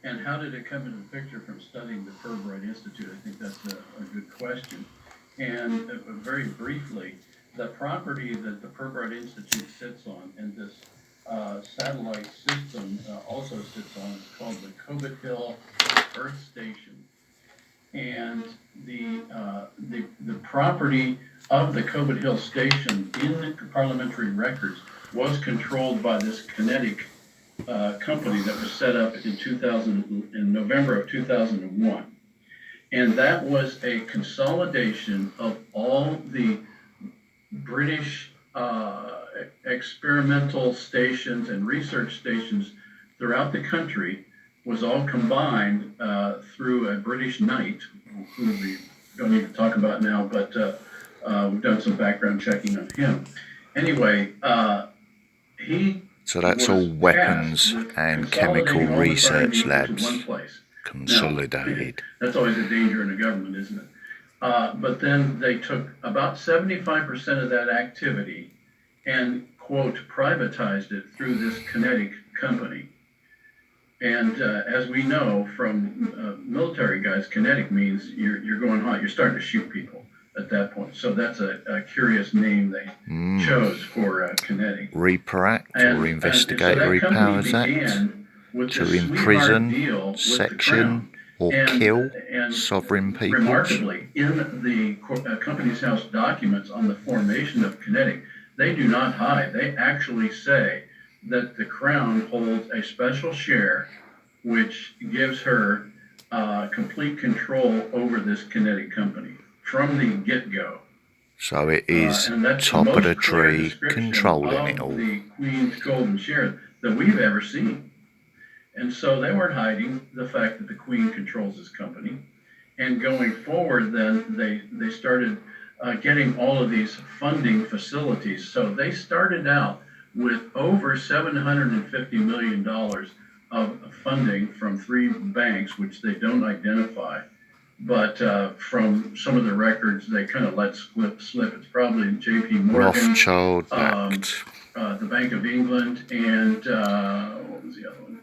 And how did it come into the picture from studying the Fulbright Institute? I think that's a good question. And very briefly, the property that the Fulbright Institute sits on and this satellite system also sits on is called the Cobit Hill Earth Station. And the property of the Cobit Hill Station in parliamentary records was controlled by this kinetic company that was set up in November of 2001. And that was a consolidation of all the British experimental stations and research stations throughout the country, was all combined through a British knight, who we don't need to talk about now, but we've done some background checking on him. Anyway, he So that's all weapons and chemical consolidating all the research findings into one labs place. consolidated. That's always a danger in a government, isn't it? But then they took about 75% of that activity and, quote, privatized it through this kinetic company. And as we know from military guys, kinetic means you're going hot, you're starting to shoot people at that point. So that's a curious name they chose for kinetic. Reaper Act or Investigatory Powers Act to imprison, section or kill sovereign peoples. Remarkably, in the Company's House documents on the formation of kinetic, they do not hide. They actually say that the Crown holds a special share which gives her complete control over this kinetic company from the get-go. So it is top of the tree, controlling it all. The Queen's golden share that we've ever seen. And so they weren't hiding the fact that the Queen controls this company. And going forward, then they started getting all of these funding facilities. So they started out with over $750 million of funding from 3 banks, which they don't identify. But from some of the records, they kind of let slip. It's probably J.P. Morgan, Rothschild backed, the Bank of England, and what was the other one?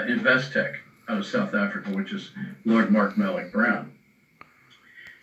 Investec out of South Africa, which is Lord Mark Malloch Brown.